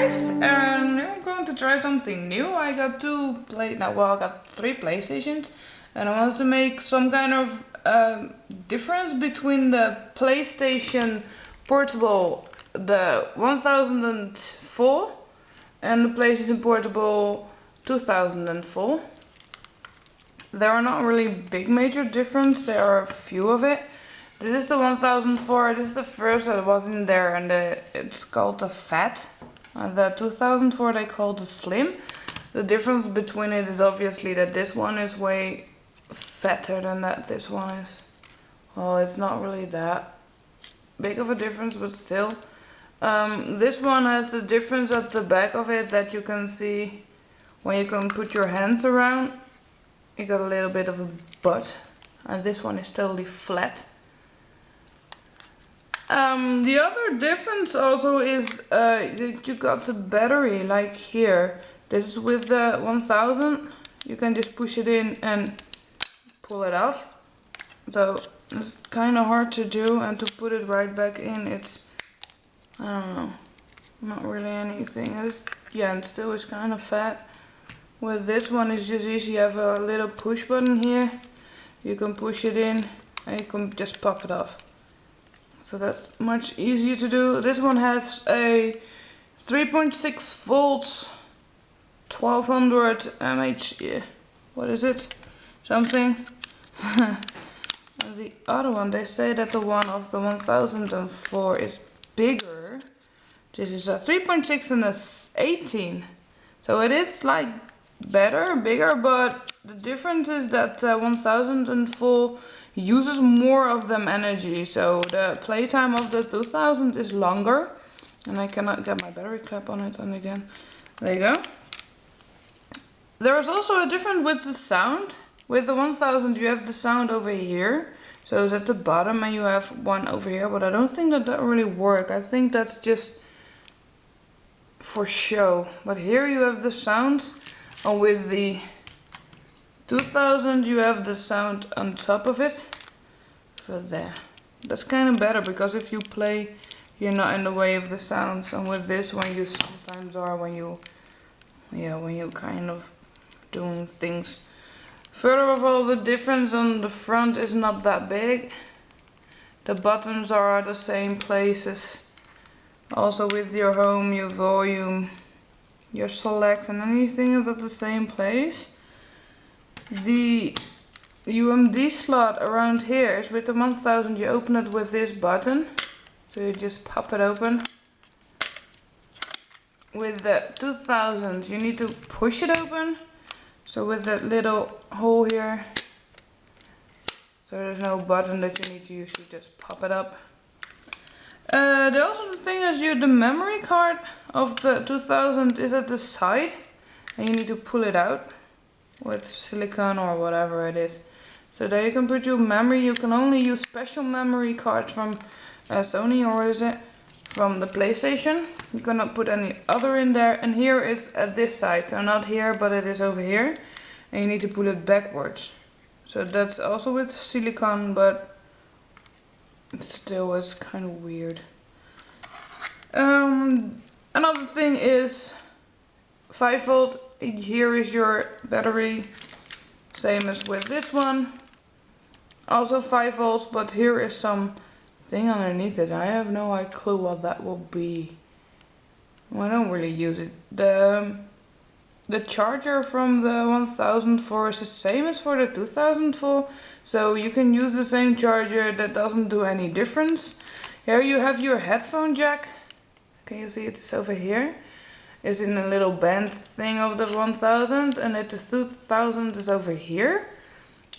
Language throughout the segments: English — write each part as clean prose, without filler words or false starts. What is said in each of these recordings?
guys, and I'm going to try something new. I got I got 3 PlayStations, and I wanted to make some kind of difference between the PlayStation Portable, the 1004, and the PlayStation Portable 2004. There are not really big major difference, there are a few of it. This is the 1004, this is the first that wasn't there, and it's called the Fat. The 2004 they call the Slim. The difference between it is obviously that this one is way fatter than that this one is. Well, it's not really that big of a difference, but still. This one has the difference at the back of it that you can see when you can put your hands around. You got a little bit of a butt, and this one is totally flat. The other difference also is that you got the battery, like here. This is with the 1000. You can just push it in and pull it off. So it's kind of hard to do, and to put it right back in, it's, I don't know, not really anything. And still it's kind of fat. With this one it's just easy. You have a little push button here. You can push it in and you can just pop it off. So that's much easier to do. This one has a 3.6 volts, 1200 mAh, what is it? Something. The other one, they say that the one of the 1004 is bigger. This is a 3.6 and a 18. So it is like bigger, but the difference is that 1004 uses more of them energy, so the playtime of the 2000 is longer. And I cannot get my battery cap on it, and again, there you go. There is also a difference with the sound. With the 1000 you have the sound over here, so it's at the bottom, and you have one over here, but I don't think that really works. I think that's just for show. But here you have the sounds, and with the 2000 you have the sound on top of it. For there. That's kind of better, because if you play you're not in the way of the sounds, and with this one you sometimes are when you kind of doing things. Further of all, the difference on the front is not that big. The buttons are at the same places. Also with your home, your volume, your select, and anything is at the same place. The UMD slot around here is with the 1000, you open it with this button. So you just pop it open. With the 2000 you need to push it open. So with that little hole here, so there's no button that you need to use, you just pop it up. The thing is, the memory card of the 2000 is at the side, and you need to pull it out with silicone or whatever it is. So there you can put your memory. You can only use special memory cards from Sony, or what is it? From the PlayStation. You cannot put any other in there. And here is at this side, so not here, but it is over here. And you need to pull it backwards. So that's also with silicone, but still it's kind of weird. Another thing is 5 volt. Here is your battery, same as with this one. Also 5 volts, but here is some thing underneath it. I have no clue what that will be. Well, I don't really use it. The charger from the 1004 is the same as for the 2004, so you can use the same charger. That doesn't do any difference. Here you have your headphone jack. Can you see it? It's over here. It's in a little band thing of the 1000, and the 2000 is over here.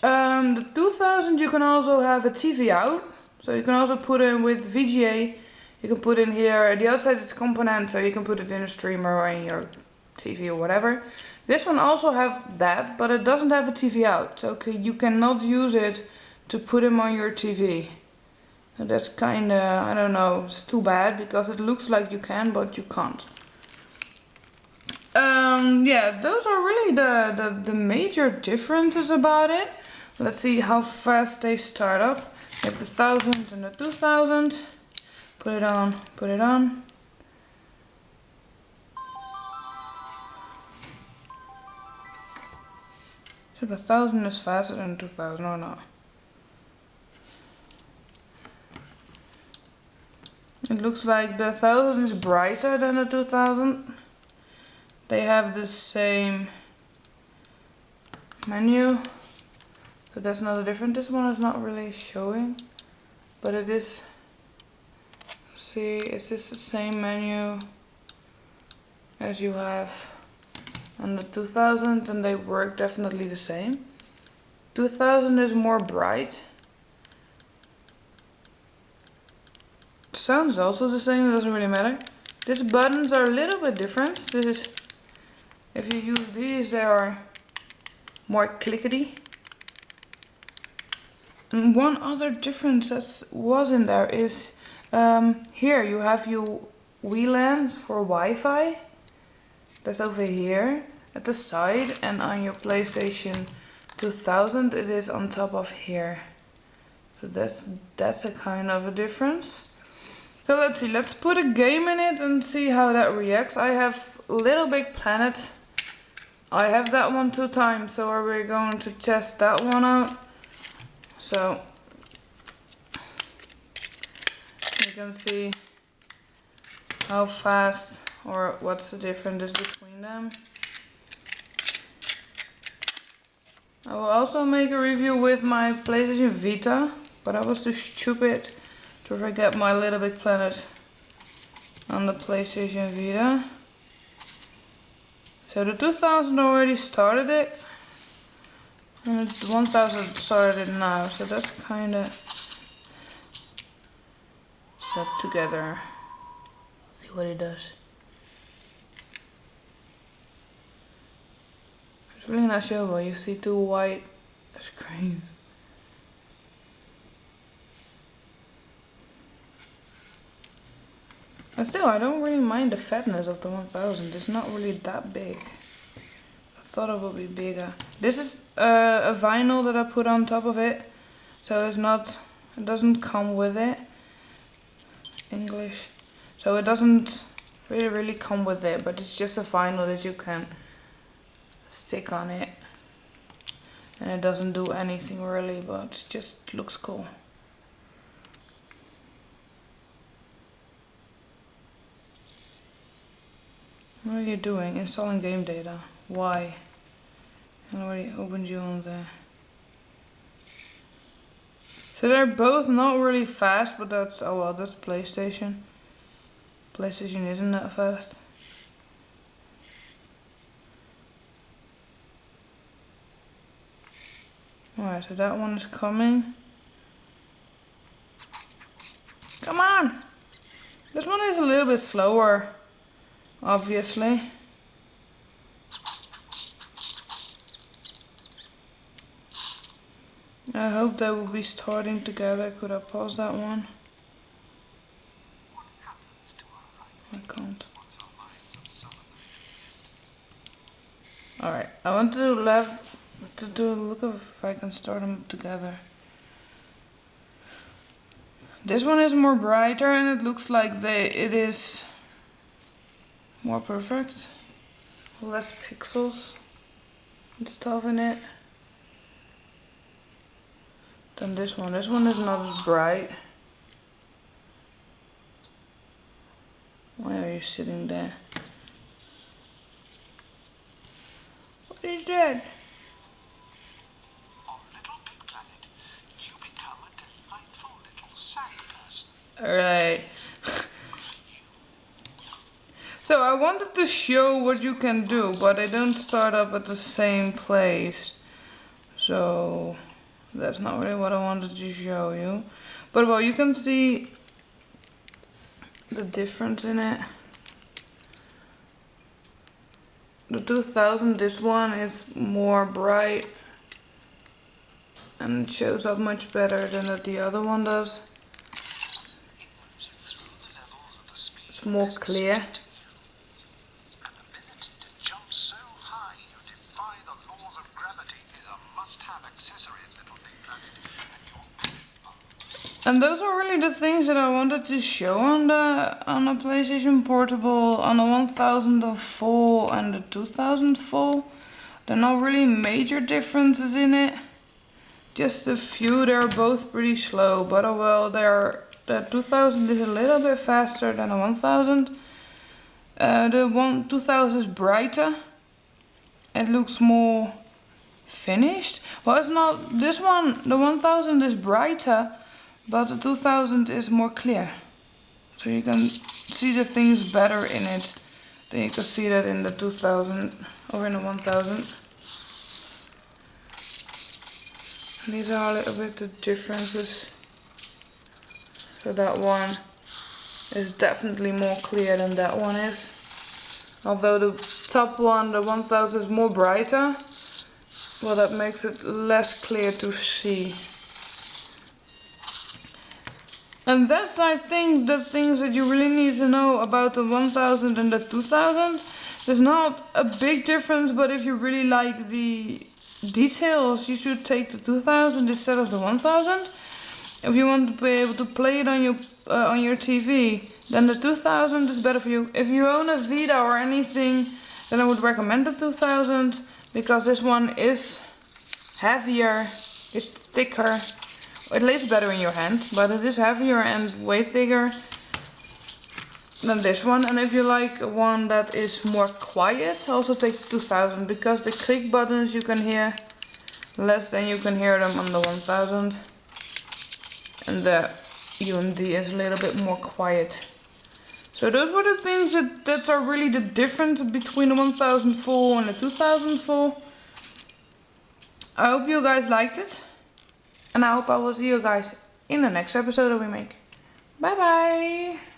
The 2000 you can also have a TV out, so you can also put in with VGA. You can put in here, the other side is component, so you can put it in a streamer or in your TV or whatever. This one also have that, but it doesn't have a TV out, so you cannot use it to put them on your TV. So that's kinda, I don't know, it's too bad, because it looks like you can, but you can't. Yeah, those are really the major differences about it. Let's see how fast they start up. You have the 1000 and the 2000. Put it on, put it on. So the 1000 is faster than 2000 or not? It looks like the 1000 is brighter than the 2000. They have the same menu. So that's not a different. This one is not really showing, but it is. See, is this the same menu as you have on the 2000? And they work definitely the same. 2000 is more bright. Sounds also the same, it doesn't really matter. These buttons are a little bit different. This is, if you use these, they are more clickety. And one other difference that was in there is here you have your WLAN for Wi-Fi. That's over here at the side, and on your PlayStation 2000 it is on top of here. So that's a kind of a difference. So let's see, let's put a game in it and see how that reacts. I have Little Big Planet. I have that one 2 times, so we're going to test that one out. So you can see how fast or what's the difference between them. I will also make a review with my PlayStation Vita, but I was too stupid to forget my Little Big Planet on the PlayStation Vita. So the 2000 already started it, and the 1000 started it now, so that's kinda set together. Let's see what it does. It's really not showable, you see 2 white screens. But still, I don't really mind the fatness of the 1000. It's not really that big. I thought it would be bigger. This is a vinyl that I put on top of it, so it's not. It doesn't come with it. English. So it doesn't really come with it, but it's just a vinyl that you can stick on it, and it doesn't do anything really, but it just looks cool. What are you doing? Installing game data. Why? I already opened you on there. So they're both not really fast, but that's, oh well, that's PlayStation. PlayStation isn't that fast. Alright, so that one is coming. Come on! This one is a little bit slower. Obviously. I hope they will be starting together. Could I pause that one? I can't. Alright, I want to do a look if I can start them together. This one is more brighter, and it looks like it is more perfect, less pixels and stuff in it than this one. This one is not as bright. Why are you sitting there? What is that? On Little Big Planet, you become a delightful little sack person. Alright. So I wanted to show what you can do, but they don't start up at the same place. So that's not really what I wanted to show you. But well, you can see the difference in it. The 2000, this one is more bright and it shows up much better than the other one does. It's more clear. And those are really the things that I wanted to show on the PlayStation Portable, on the 1000 full and the 2000 full. There are no really major differences in it. Just a few, they're both pretty slow, but oh well, the 2000 is a little bit faster than the 1000. The 2000 is brighter. It looks more finished. Well, it's not, this one, the 1000 is brighter, but the 2000 is more clear. So you can see the things better in it than you can see that in the 2000 or in the 1000. These are a little bit the differences. So that one is definitely more clear than that one is. Although the top one, the 1000, is more brighter, well, that makes it less clear to see. And that's, I think, the things that you really need to know about the 1000 and the 2000. There's not a big difference, but if you really like the details, you should take the 2000 instead of the 1000. If you want to be able to play it on your TV, then the 2000 is better for you. If you own a Vita or anything, then I would recommend the 2000, because this one is heavier, it's thicker. It lays better in your hand, but it is heavier and way thicker than this one. And if you like one that is more quiet, also take 2000, because the click buttons you can hear less than you can hear them on the 1000. And the UMD is a little bit more quiet. So those were the things that are really the difference between the 1004 and the 2004. I hope you guys liked it. And I hope I will see you guys in the next episode that we make. Bye bye!